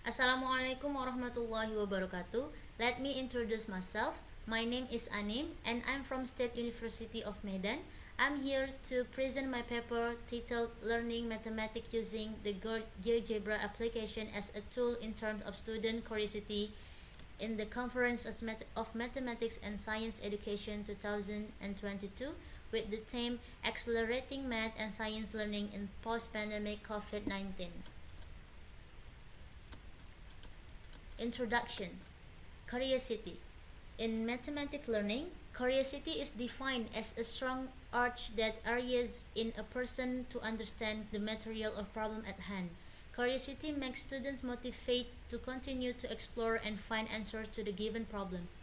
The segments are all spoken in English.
Assalamualaikum warahmatullahi wabarakatuh. Let me introduce myself. My name is Anim and I'm from State University of Medan. I'm here to present my paper titled Learning Mathematics Using the Geogebra Application as a Tool in Terms of Student Curiosity in the Conference of Mathematics and Science Education 2022 with the theme Accelerating Math and Science Learning in Post-Pandemic COVID-19. Introduction. Curiosity. In mathematics learning, curiosity is defined as a strong urge that arises in a person to understand the material or problem at hand. Curiosity makes students motivated to continue to explore and find answers to the given problems.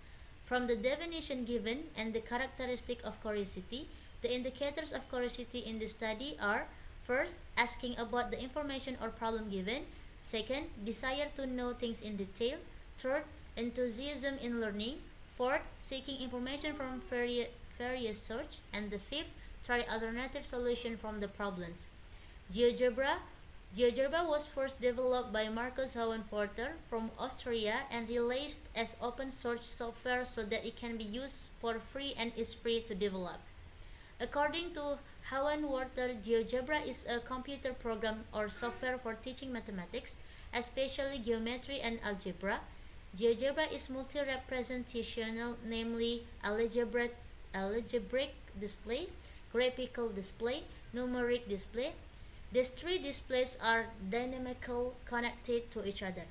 From the definition given and the characteristic of curiosity, the indicators of curiosity in the study are: first, asking about the information or problem given; second, desire to know things in detail; third, enthusiasm in learning; fourth, seeking information from various sources; and the fifth, try alternative solution from the problems. Geogebra GeoGebra was first developed by Markus Porter from Austria and released as open source software so that it can be used for free and is free to develop. According to Porter, GeoGebra is a computer program or software for teaching mathematics, especially geometry and algebra. GeoGebra is multi-representational, namely algebraic display, graphical display, numeric display. These three displays are dynamically connected to each other.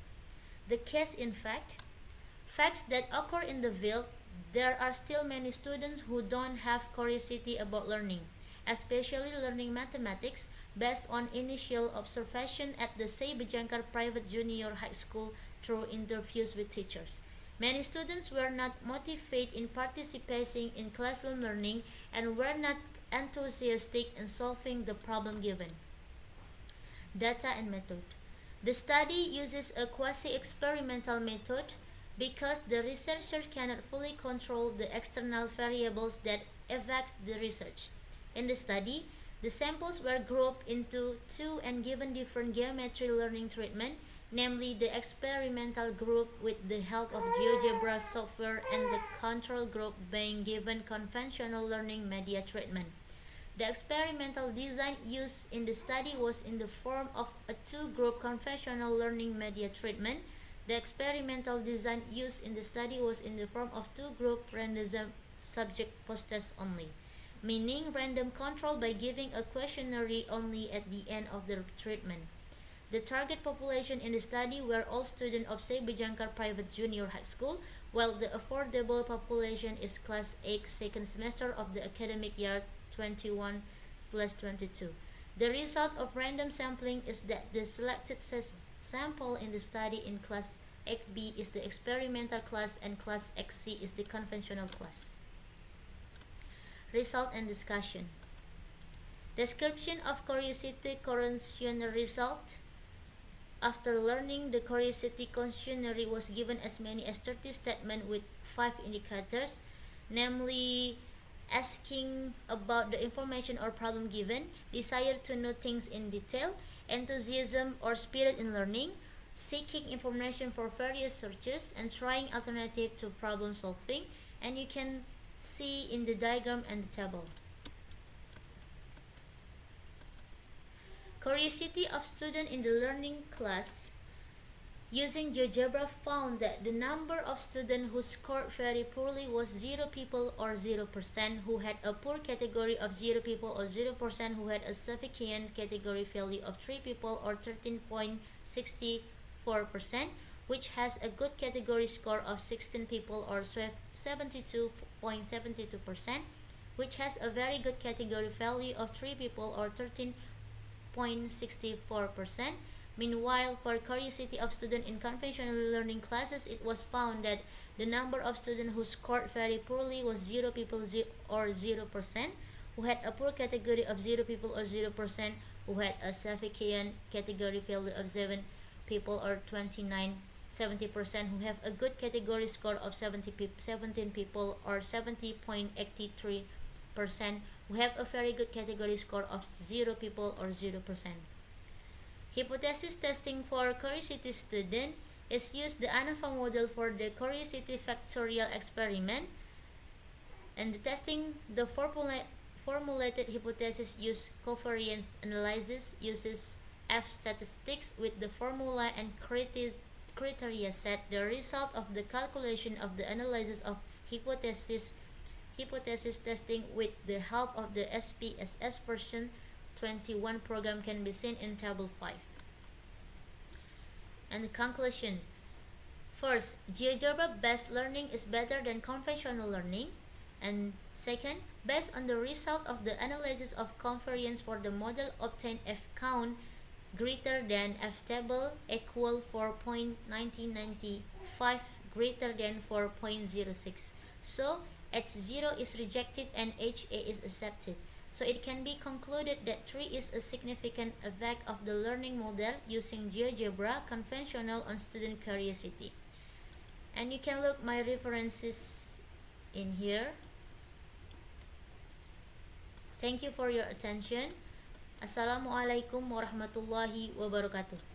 The case in facts that occur in the field, there are still many students who don't have curiosity about learning, especially learning mathematics based on initial observation at the Seibajankar Private Junior High School through interviews with teachers. Many students were not motivated in participating in classroom learning and were not enthusiastic in solving the problem given. Data and method. The study uses a quasi-experimental method because the researcher cannot fully control the external variables that affect the research. In the study, the samples were grouped into two and given different geometry learning treatment, namely the experimental group with the help of GeoGebra software and the control group being given conventional learning media treatment. The experimental design used in the study was in the form of a two-group conventional learning media treatment. The experimental design used in the study was in the form of two-group random subject post-test only, meaning random control by giving a questionnaire only at the end of the treatment. The target population in the study were all students of Seibajankar Private Junior High School, while the affordable population is Class 8 second semester of the academic year 21/22. The result of random sampling is that the selected sample in the study in Class XB is the experimental class and Class XC is the conventional class. Result and discussion. Description of curiosity questionnaire result. After learning, the curiosity questionnaire was given as many as 30 statements with 5 indicators, namely asking about the information or problem given, desire to know things in detail, enthusiasm or spirit in learning, seeking information for various sources, and trying alternative to problem solving, and you can see in the diagram and the table. Curiosity of student in the learning class using GeoGebra found that the number of students who scored very poorly was 0 people or 0%, who had a poor category of 0 people or 0%, who had a significant category value of 3 people or 13.64%, which has a good category score of 16 people or 72.72%, which has a very good category value of 3 people or 13.64%. Meanwhile, for curiosity of students in conventional learning classes, it was found that the number of students who scored very poorly was 0 people or 0%, who had a poor category of 0 people or 0%, who had a significant category value of 7 people or 29.70%, who have a good category score of 17 people or 70.83%, who have a very good category score of 0 people or 0%. Hypothesis testing for curiosity student is use the ANAFA model for the curiosity factorial experiment, and the testing the formulated hypothesis use covariance analysis uses F statistics with the formula and criteria set. The result of the calculation of the analysis of hypothesis testing with the help of the SPSS version 21 program can be seen in table 5. And conclusion. First, GeoGebra based learning is better than conventional learning. And second, based on the result of the analysis of covariance for the model obtained F count greater than F table equal 4.1995 greater than 4.06. So H0 is rejected and HA is accepted. So it can be concluded that 3 is a significant effect of the learning model using GeoGebra conventional on student curiosity. And you can look my references in here. Thank you for your attention. Assalamualaikum warahmatullahi wabarakatuh.